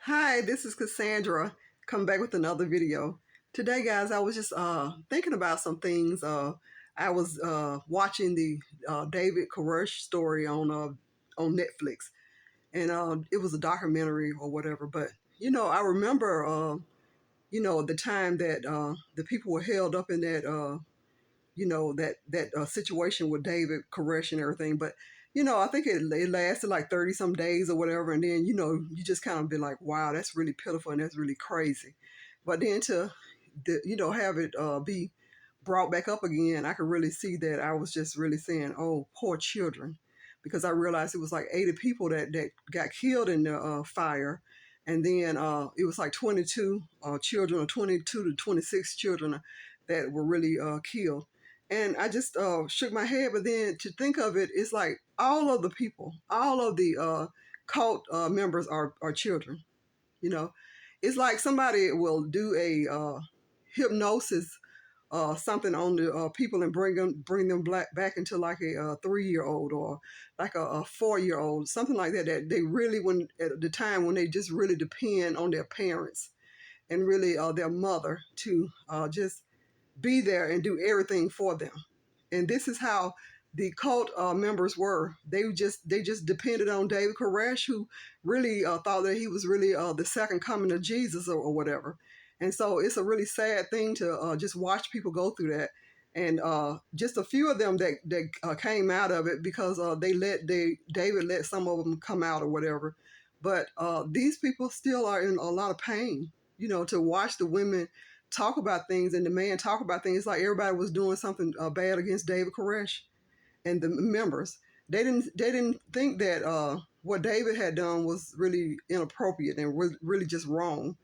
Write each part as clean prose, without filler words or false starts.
Hi, this is Cassandra, coming back with another video. Today, guys, I was just thinking about some things. I was watching the David Koresh story on Netflix, and it was a documentary or whatever. But I remember the time that the people were held up in that situation with David Koresh and everything. But I think it lasted like 30 some days or whatever, and then you just kind of be like, wow, that's really pitiful and that's really crazy. But then have it be brought back up again, I could really see that I was just really saying, oh, poor children, because I realized it was like 80 people that got killed in the fire. And then it was like 22 children, or 22 to 26 children that were really killed. And I just shook my head. But then to think of it, it's like all of the people, all of the cult members are children. You know, it's like somebody will do a hypnosis something on the people and bring them back into like a 3-year-old or like a 4-year-old, something like that. That they really, when at the time when they just really depend on their parents and really their mother to just be there and do everything for them. And this is how the cult members were. They just depended on David Koresh, who really thought that he was really the second coming of Jesus or whatever. And so it's a really sad thing to just watch people go through that. And just a few of them that came out of it because David let some of them come out or whatever. But these people still are in a lot of pain. To watch the women talk about things and the man talk about things. It's like everybody was doing something bad against David Koresh and the members. They didn't think that what David had done was really inappropriate and was really just wrong.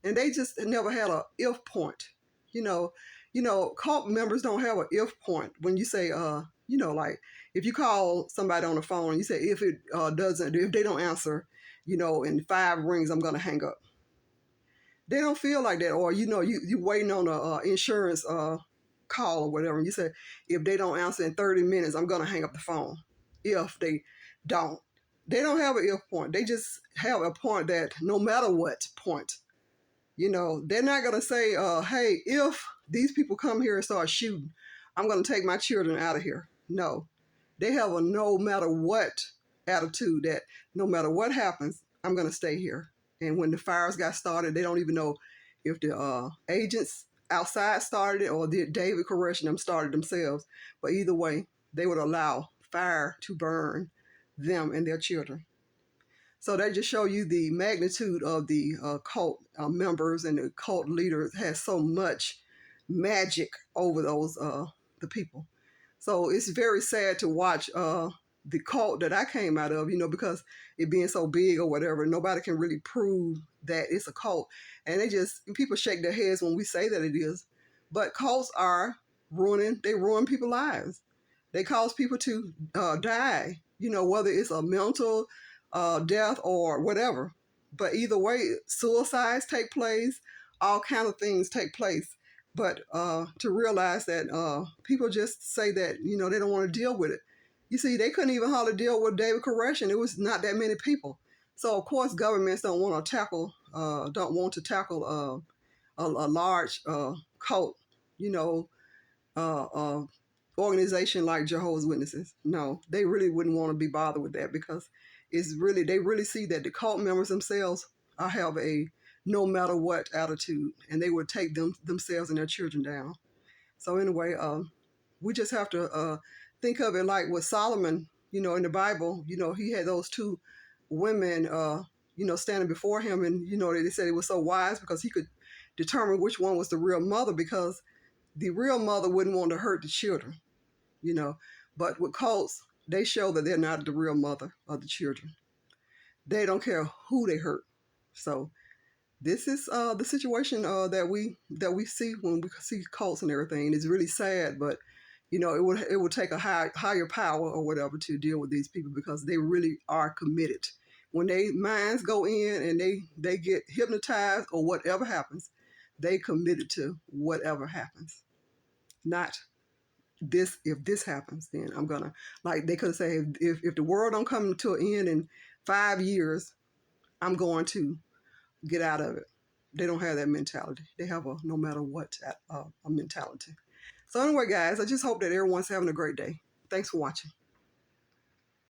And they just never had a if point. You know, cult members don't have an if point when you say like if you call somebody on the phone and you say if they don't answer, in 5 rings, I'm gonna hang up. They don't feel like that. Or you waiting on a insurance call or whatever, and you say if they don't answer in 30 minutes, I'm gonna hang up the phone. If don't they don't have an if point. They just have a point that no matter what point, they're not gonna say hey, if these people come here and start shooting, I'm gonna take my children out of here. No, they have a no matter what attitude, that no matter what happens, I'm gonna stay here. And when the fires got started, they don't even know if the agents outside started it or did David Koresh and them started themselves. But either way, they would allow fire to burn them and their children. So that just show you the magnitude of the cult members, and the cult leaders has so much magic over those the people. So it's very sad to watch the cult that I came out of, because it being so big or whatever, nobody can really prove that it's a cult. And people shake their heads when we say that it is. But cults are they ruin people's lives. They cause people to die, whether it's a mental death or whatever. But either way, suicides take place, all kind of things take place. But to realize that people just say that, they don't want to deal with it. You see, they couldn't even hardly deal with David Koresh, and it was not that many people. So of course, governments don't want to tackle a large cult, you know, uh, uh, organization like Jehovah's Witnesses. No, they really wouldn't want to be bothered with that, because they really see that the cult members themselves have a no matter what attitude, and they would take themselves and their children down. So anyway, we just have to think of it like with Solomon, in the Bible. He had those 2 women, standing before him, and they said he was so wise because he could determine which one was the real mother, because the real mother wouldn't want to hurt the children, you know. But with cults, they show that they're not the real mother of the children. They don't care who they hurt. So this is the situation that we see when we see cults and everything. It's really sad, but it would take a higher power or whatever to deal with these people, because they really are committed. When they minds go in and they get hypnotized or whatever happens, they committed to whatever happens. Not this, if this happens, then I'm gonna, like they could say, if the world don't come to an end in 5 years, I'm going to get out of it. They don't have that mentality. They have a no matter what a mentality. So anyway, guys, I just hope that everyone's having a great day. Thanks for watching.